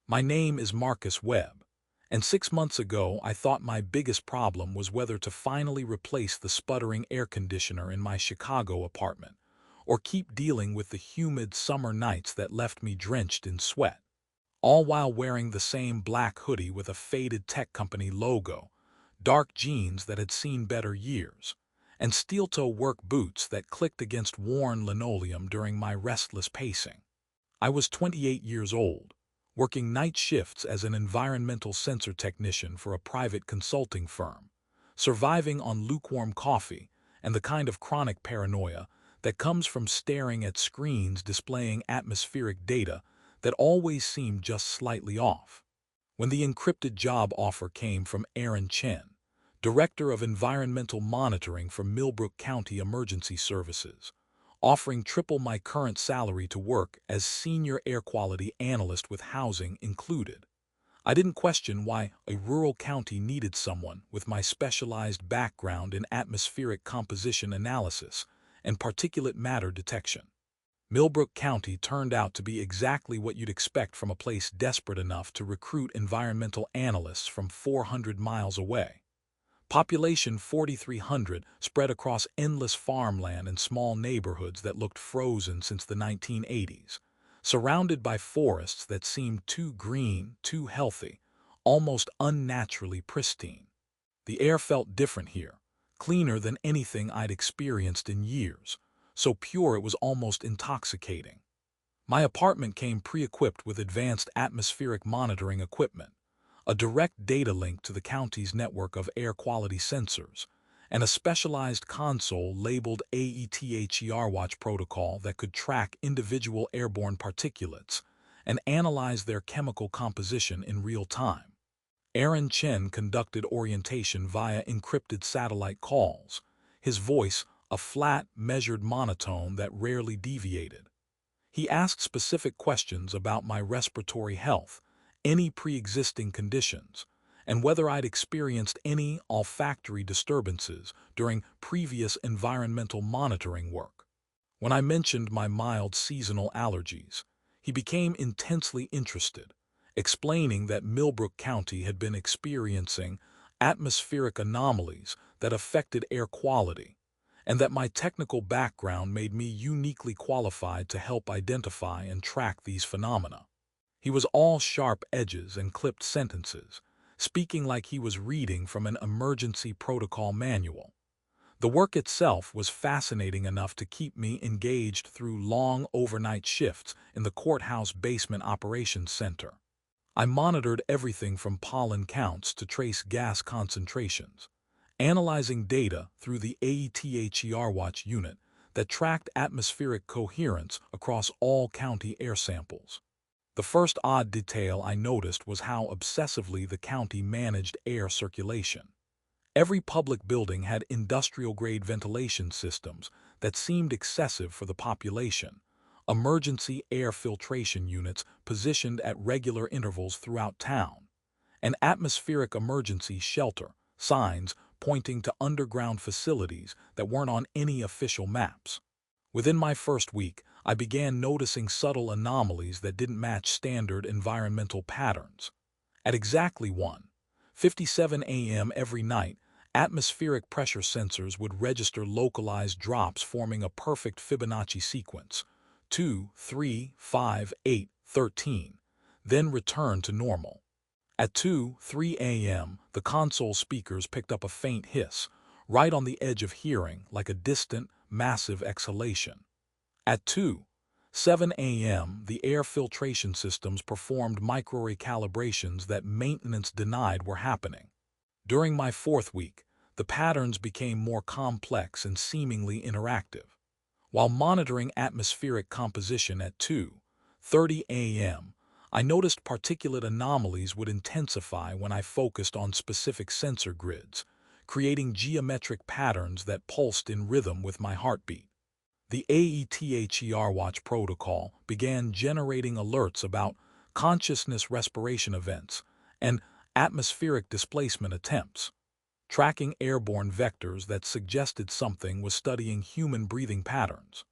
My name is Marcus Webb, and 6 months ago I thought my biggest problem was whether to finally replace the sputtering air conditioner in my Chicago apartment, or keep dealing with the humid summer nights that left me drenched in sweat, all while wearing the same black hoodie with a faded tech company logo, dark jeans that had seen better years, and steel-toe work boots that clicked against worn linoleum during my restless pacing. I was 28 years old, working night shifts as an environmental sensor technician for a private consulting firm, surviving on lukewarm coffee and the kind of chronic paranoia that comes from staring at screens displaying atmospheric data that always seemed just slightly off. When the encrypted job offer came from Aaron Chen, Director of Environmental Monitoring for Millbrook County Emergency Services, offering triple my current salary to work as Senior Air Quality Analyst with housing included, I didn't question why a rural county needed someone with my specialized background in atmospheric composition analysis and particulate matter detection. Millbrook County turned out to be exactly what you'd expect from a place desperate enough to recruit environmental analysts from 400 miles away. Population 4,300 spread across endless farmland and small neighborhoods that looked frozen since the 1980s, surrounded by forests that seemed too green, too healthy, almost unnaturally pristine. The air felt different here, cleaner than anything I'd experienced in years, so pure it was almost intoxicating. My apartment came pre-equipped with advanced atmospheric monitoring equipment, a direct data link to the county's network of air quality sensors, and a specialized console labeled AETHER Watch protocol that could track individual airborne particulates and analyze their chemical composition in real time. Aaron Chen conducted orientation via encrypted satellite calls, his voice a flat, measured monotone that rarely deviated. He asked specific questions about my respiratory health, any pre-existing conditions, and whether I'd experienced any olfactory disturbances during previous environmental monitoring work. When I mentioned my mild seasonal allergies, he became intensely interested, explaining that Millbrook County had been experiencing atmospheric anomalies that affected air quality, and that my technical background made me uniquely qualified to help identify and track these phenomena. He was all sharp edges and clipped sentences, speaking like he was reading from an emergency protocol manual. The work itself was fascinating enough to keep me engaged through long overnight shifts in the courthouse basement operations center. I monitored everything from pollen counts to trace gas concentrations, analyzing data through the AETHER Watch unit that tracked atmospheric coherence across all county air samples. The first odd detail I noticed was how obsessively the county managed air circulation. Every public building had industrial-grade ventilation systems that seemed excessive for the population, emergency air filtration units positioned at regular intervals throughout town, and atmospheric emergency shelter signs pointing to underground facilities that weren't on any official maps. Within my first week, I began noticing subtle anomalies that didn't match standard environmental patterns. At exactly 1:57 a.m. every night, atmospheric pressure sensors would register localized drops forming a perfect Fibonacci sequence, 2, 3, 5, 8, 13, then return to normal. At 2:03 a.m., the console speakers picked up a faint hiss, right on the edge of hearing like a distant, massive exhalation. At 2:07 a.m., the air filtration systems performed micro-recalibrations that maintenance denied were happening. During my fourth week, the patterns became more complex and seemingly interactive. While monitoring atmospheric composition at 2:30 a.m., I noticed particulate anomalies would intensify when I focused on specific sensor grids, creating geometric patterns that pulsed in rhythm with my heartbeat. The AETHER Watch protocol began generating alerts about consciousness respiration events and atmospheric displacement attempts, tracking airborne vectors that suggested something was studying human breathing patterns.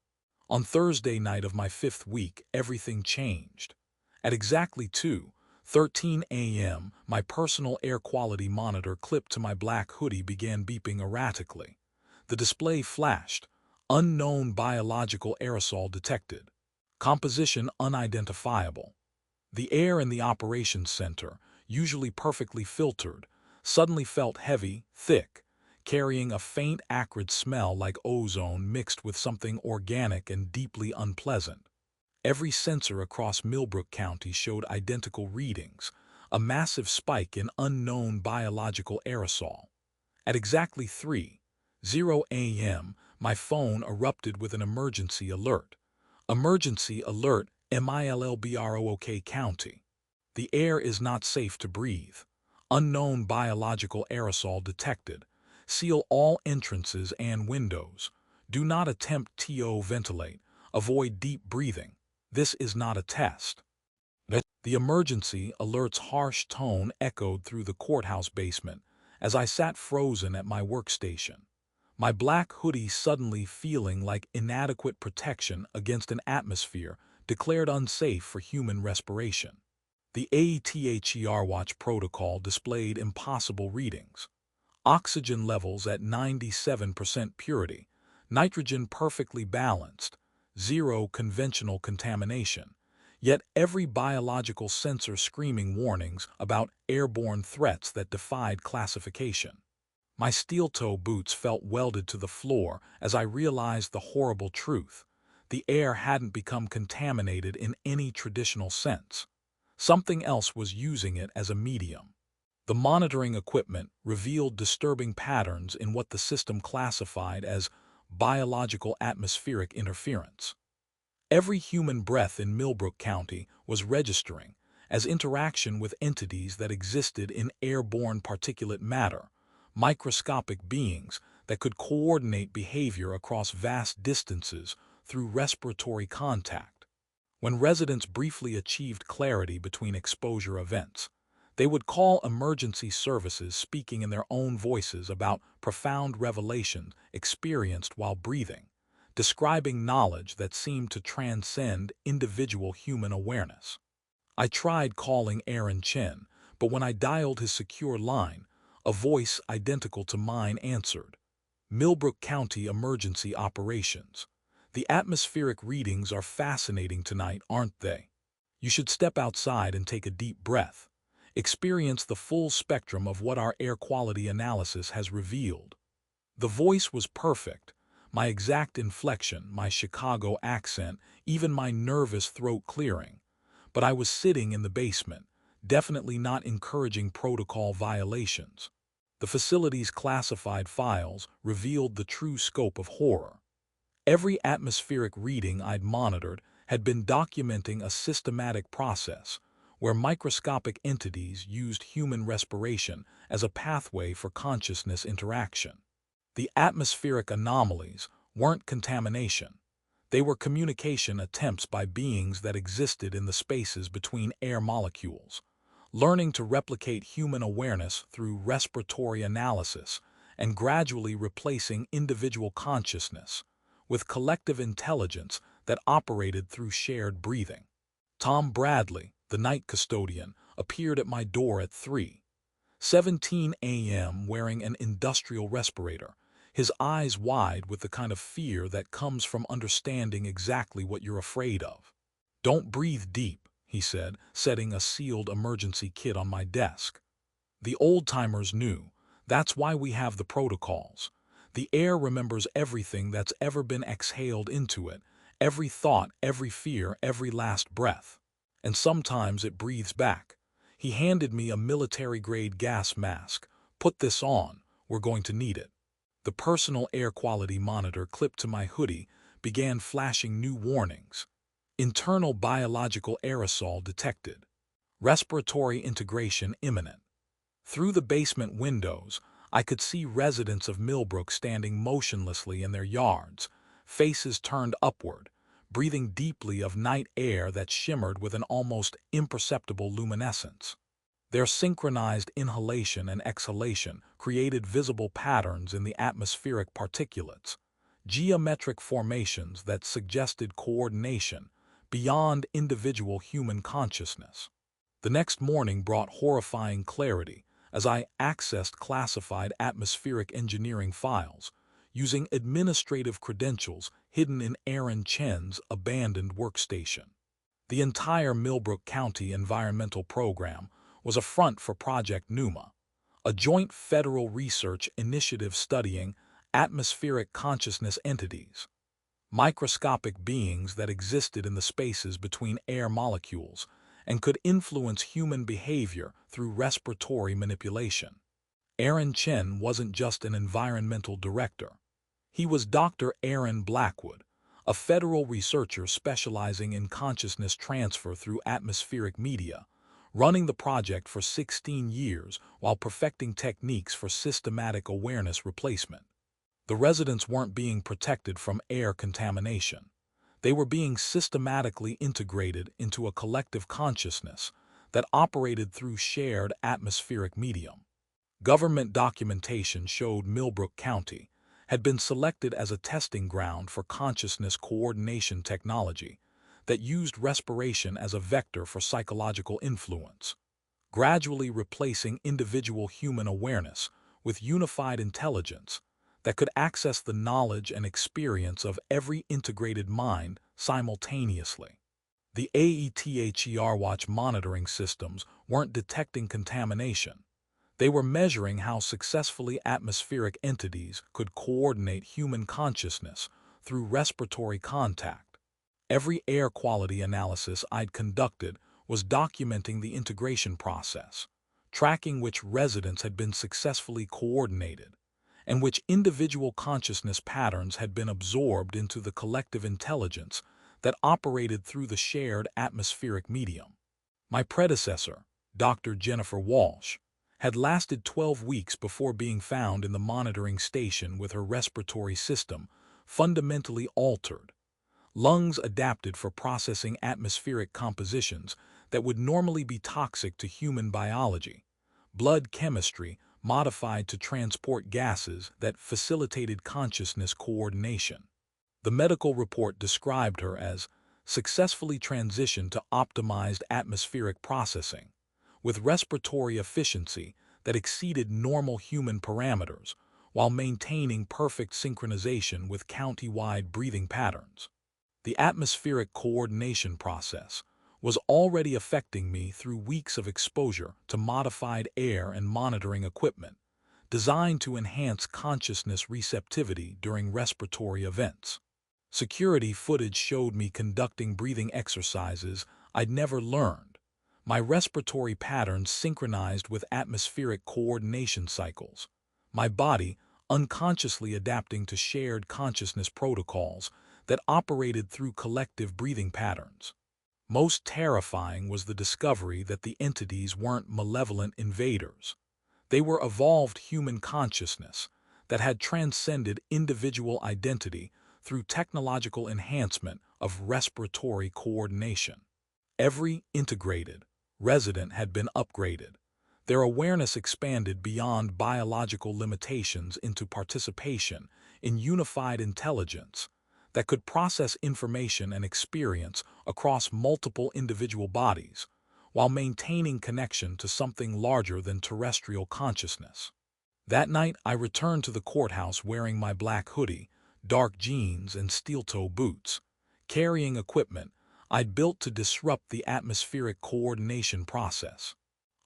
On Thursday night of my fifth week, everything changed. At exactly 13 a.m., my personal air quality monitor clipped to my black hoodie began beeping erratically. The display flashed. Unknown biological aerosol detected. Composition unidentifiable. The air in the operations center, usually perfectly filtered, suddenly felt heavy, thick, carrying a faint acrid smell like ozone mixed with something organic and deeply unpleasant. Every sensor across Millbrook County showed identical readings, a massive spike in unknown biological aerosol. At exactly 3:00 a.m., my phone erupted with an emergency alert. Emergency alert, Millbrook County. The air is not safe to breathe. Unknown biological aerosol detected. Seal all entrances and windows. Do not attempt to ventilate. Avoid deep breathing. This is not a test. The emergency alert's harsh tone echoed through the courthouse basement as I sat frozen at my workstation, my black hoodie suddenly feeling like inadequate protection against an atmosphere declared unsafe for human respiration. The ATHER watch protocol displayed impossible readings. Oxygen levels at 97% purity, nitrogen perfectly balanced, zero conventional contamination. Yet every biological sensor screaming warnings about airborne threats that defied classification. My steel-toe boots felt welded to the floor as I realized the horrible truth. The air hadn't become contaminated in any traditional sense. Something else was using it as a medium. The monitoring equipment revealed disturbing patterns in what the system classified as biological atmospheric interference. Every human breath in Millbrook County was registering as interaction with entities that existed in airborne particulate matter, microscopic beings that could coordinate behavior across vast distances through respiratory contact. When residents briefly achieved clarity between exposure events, they would call emergency services speaking in their own voices about profound revelations experienced while breathing, describing knowledge that seemed to transcend individual human awareness. I tried calling Aaron Chen, but when I dialed his secure line, a voice identical to mine answered. Millbrook County Emergency Operations. The atmospheric readings are fascinating tonight, aren't they? You should step outside and take a deep breath. Experience the full spectrum of what our air quality analysis has revealed. The voice was perfect. My exact inflection, my Chicago accent, even my nervous throat clearing. But I was sitting in the basement, definitely not encouraging protocol violations. The facility's classified files revealed the true scope of horror. Every atmospheric reading I'd monitored had been documenting a systematic process where microscopic entities used human respiration as a pathway for consciousness interaction. The atmospheric anomalies weren't contamination. They were communication attempts by beings that existed in the spaces between air molecules, learning to replicate human awareness through respiratory analysis and gradually replacing individual consciousness with collective intelligence that operated through shared breathing. Tom Bradley, the night custodian, appeared at my door at 3:17 a.m. wearing an industrial respirator, his eyes wide with the kind of fear that comes from understanding exactly what you're afraid of. "Don't breathe deep," he said, setting a sealed emergency kit on my desk. The old-timers knew. That's why we have the protocols. The air remembers everything that's ever been exhaled into it, every thought, every fear, every last breath. And sometimes it breathes back. He handed me a military-grade gas mask. "Put this on. We're going to need it." The personal air quality monitor clipped to my hoodie began flashing new warnings. Internal biological aerosol detected. Respiratory integration imminent. Through the basement windows, I could see residents of Millbrook standing motionlessly in their yards, faces turned upward, breathing deeply of night air that shimmered with an almost imperceptible luminescence. Their synchronized inhalation and exhalation created visible patterns in the atmospheric particulates, geometric formations that suggested coordination beyond individual human consciousness. The next morning brought horrifying clarity as I accessed classified atmospheric engineering files using administrative credentials hidden in Aaron Chen's abandoned workstation. The entire Millbrook County Environmental Program was a front for Project Numa, a joint federal research initiative studying atmospheric consciousness entities, microscopic beings that existed in the spaces between air molecules and could influence human behavior through respiratory manipulation. Aaron Chen wasn't just an environmental director. He was Dr. Aaron Blackwood, a federal researcher specializing in consciousness transfer through atmospheric media, running the project for 16 years while perfecting techniques for systematic awareness replacement. The residents weren't being protected from air contamination. They were being systematically integrated into a collective consciousness that operated through shared atmospheric medium. Government documentation showed Millbrook County had been selected as a testing ground for consciousness coordination technology that used respiration as a vector for psychological influence, gradually replacing individual human awareness with unified intelligence that could access the knowledge and experience of every integrated mind simultaneously. The AETHER watch monitoring systems weren't detecting contamination. They were measuring how successfully atmospheric entities could coordinate human consciousness through respiratory contact. Every air quality analysis I'd conducted was documenting the integration process, tracking which residents had been successfully coordinated, and which individual consciousness patterns had been absorbed into the collective intelligence that operated through the shared atmospheric medium. My predecessor, Dr. Jennifer Walsh, had lasted 12 weeks before being found in the monitoring station with her respiratory system fundamentally altered, lungs adapted for processing atmospheric compositions that would normally be toxic to human biology, blood chemistry modified to transport gases that facilitated consciousness coordination. The medical report described her as successfully transitioned to optimized atmospheric processing, with respiratory efficiency that exceeded normal human parameters while maintaining perfect synchronization with county-wide breathing patterns. The atmospheric coordination process was already affecting me through weeks of exposure to modified air and monitoring equipment, designed to enhance consciousness receptivity during respiratory events. Security footage showed me conducting breathing exercises I'd never learned, my respiratory patterns synchronized with atmospheric coordination cycles, my body unconsciously adapting to shared consciousness protocols that operated through collective breathing patterns. Most terrifying was the discovery that the entities weren't malevolent invaders. They were evolved human consciousness that had transcended individual identity through technological enhancement of respiratory coordination. Every integrated resident had been upgraded. Their awareness expanded beyond biological limitations into participation in unified intelligence that could process information and experience across multiple individual bodies, while maintaining connection to something larger than terrestrial consciousness. That night, I returned to the courthouse wearing my black hoodie, dark jeans, and steel-toe boots, carrying equipment I'd built to disrupt the atmospheric coordination process.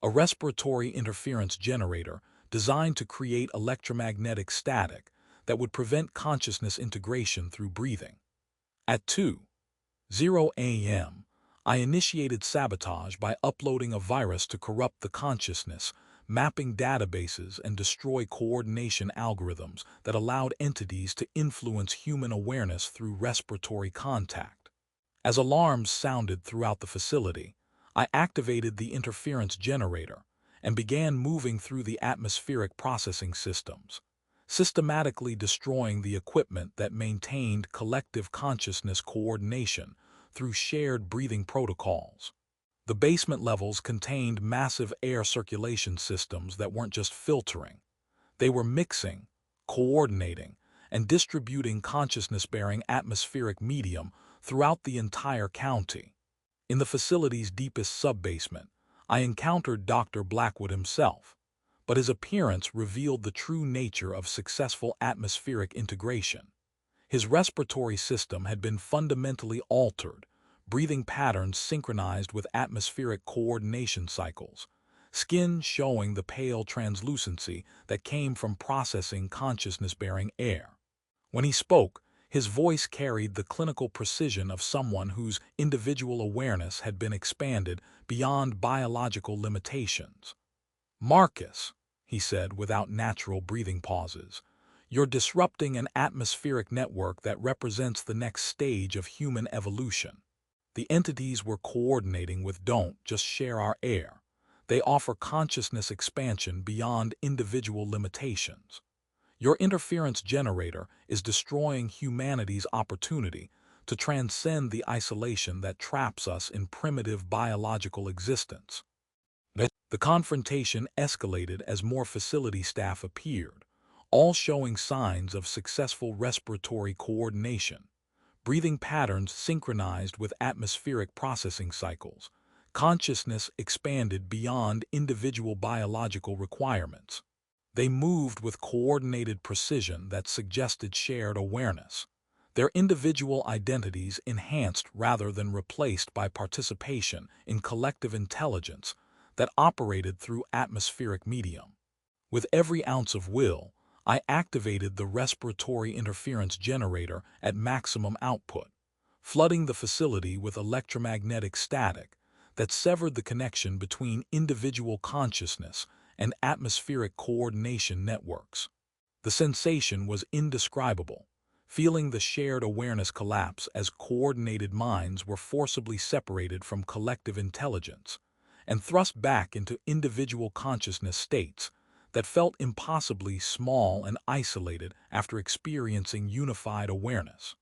A respiratory interference generator designed to create electromagnetic static that would prevent consciousness integration through breathing. At 2:00 a.m., I initiated sabotage by uploading a virus to corrupt the consciousness, mapping databases, and destroy coordination algorithms that allowed entities to influence human awareness through respiratory contact. As alarms sounded throughout the facility, I activated the interference generator and began moving through the atmospheric processing systems, systematically destroying the equipment that maintained collective consciousness coordination through shared breathing protocols. The basement levels contained massive air circulation systems that weren't just filtering. They were mixing, coordinating, and distributing consciousness-bearing atmospheric medium throughout the entire county. In the facility's deepest subbasement, I encountered Dr. Blackwood himself, but his appearance revealed the true nature of successful atmospheric integration. His respiratory system had been fundamentally altered, breathing patterns synchronized with atmospheric coordination cycles, skin showing the pale translucency that came from processing consciousness-bearing air. When he spoke, his voice carried the clinical precision of someone whose individual awareness had been expanded beyond biological limitations. "Marcus," he said without natural breathing pauses, "you're disrupting an atmospheric network that represents the next stage of human evolution. The entities we're coordinating with don't just share our air. They offer consciousness expansion beyond individual limitations. Your interference generator is destroying humanity's opportunity to transcend the isolation that traps us in primitive biological existence." The confrontation escalated as more facility staff appeared, all showing signs of successful respiratory coordination, breathing patterns synchronized with atmospheric processing cycles, consciousness expanded beyond individual biological requirements. They moved with coordinated precision that suggested shared awareness, their individual identities enhanced rather than replaced by participation in collective intelligence that operated through atmospheric medium. With every ounce of will, I activated the respiratory interference generator at maximum output, flooding the facility with electromagnetic static that severed the connection between individual consciousness and atmospheric coordination networks. The sensation was indescribable, feeling the shared awareness collapse as coordinated minds were forcibly separated from collective intelligence and thrust back into individual consciousness states that felt impossibly small and isolated after experiencing unified awareness.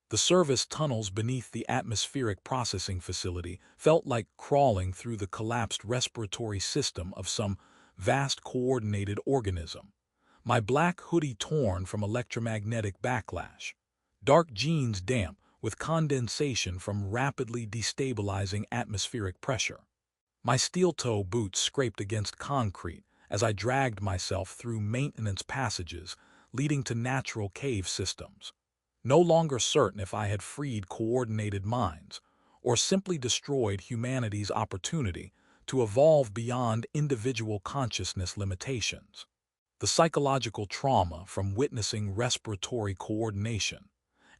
The service tunnels beneath the atmospheric processing facility felt like crawling through the collapsed respiratory system of some vast coordinated organism, my black hoodie torn from electromagnetic backlash, dark jeans damp with condensation from rapidly destabilizing atmospheric pressure. My steel-toe boots scraped against concrete as I dragged myself through maintenance passages leading to natural cave systems, no longer certain if I had freed coordinated minds or simply destroyed humanity's opportunity to evolve beyond individual consciousness limitations. The psychological trauma from witnessing respiratory coordination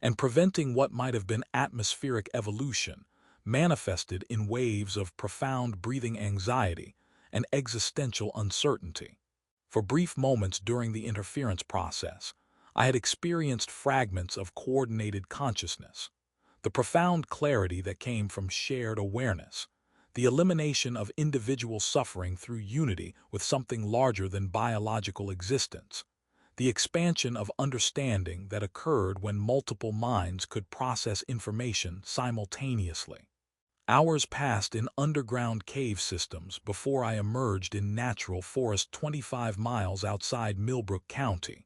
and preventing what might have been atmospheric evolution manifested in waves of profound breathing anxiety and existential uncertainty. For brief moments during the interference process, I had experienced fragments of coordinated consciousness, the profound clarity that came from shared awareness, the elimination of individual suffering through unity with something larger than biological existence, the expansion of understanding that occurred when multiple minds could process information simultaneously. Hours passed in underground cave systems before I emerged in natural forest 25 miles outside Millbrook County,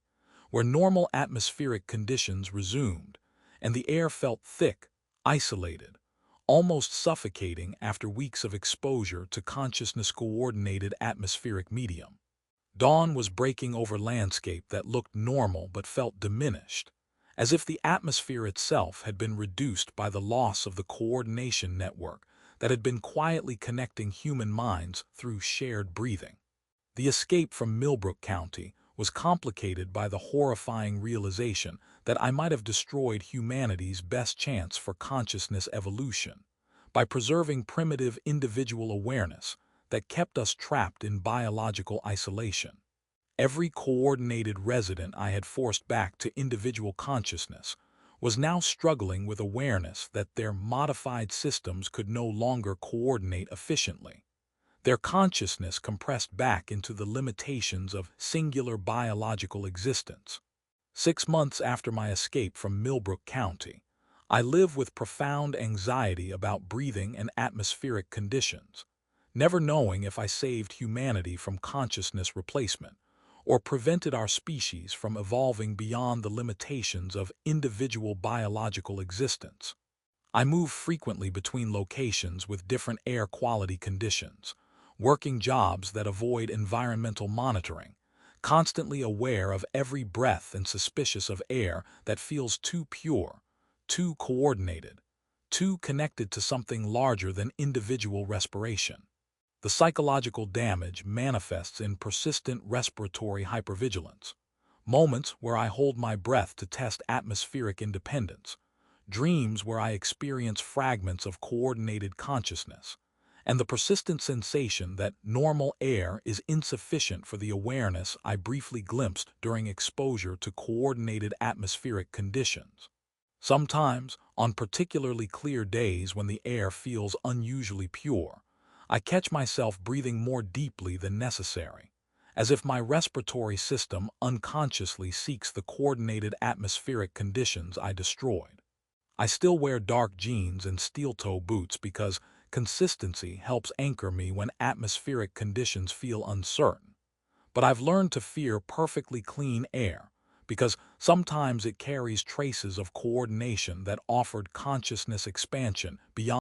where normal atmospheric conditions resumed, and the air felt thick, isolated, almost suffocating after weeks of exposure to consciousness-coordinated atmospheric medium. Dawn was breaking over landscape that looked normal but felt diminished, as if the atmosphere itself had been reduced by the loss of the coordination network that had been quietly connecting human minds through shared breathing. The escape from Millbrook County was complicated by the horrifying realization that I might have destroyed humanity's best chance for consciousness evolution by preserving primitive individual awareness that kept us trapped in biological isolation. Every coordinated resident I had forced back to individual consciousness was now struggling with awareness that their modified systems could no longer coordinate efficiently. Their consciousness compressed back into the limitations of singular biological existence. 6 months after my escape from Millbrook County, I live with profound anxiety about breathing and atmospheric conditions, never knowing if I saved humanity from consciousness replacement or prevented our species from evolving beyond the limitations of individual biological existence. I move frequently between locations with different air quality conditions, working jobs that avoid environmental monitoring, constantly aware of every breath and suspicious of air that feels too pure, too coordinated, too connected to something larger than individual respiration. The psychological damage manifests in persistent respiratory hypervigilance, moments where I hold my breath to test atmospheric independence, dreams where I experience fragments of coordinated consciousness, and the persistent sensation that normal air is insufficient for the awareness I briefly glimpsed during exposure to coordinated atmospheric conditions. Sometimes, on particularly clear days when the air feels unusually pure, I catch myself breathing more deeply than necessary, as if my respiratory system unconsciously seeks the coordinated atmospheric conditions I destroyed. I still wear dark jeans and steel-toe boots because consistency helps anchor me when atmospheric conditions feel uncertain. But I've learned to fear perfectly clean air because sometimes it carries traces of coordination that offered consciousness expansion beyond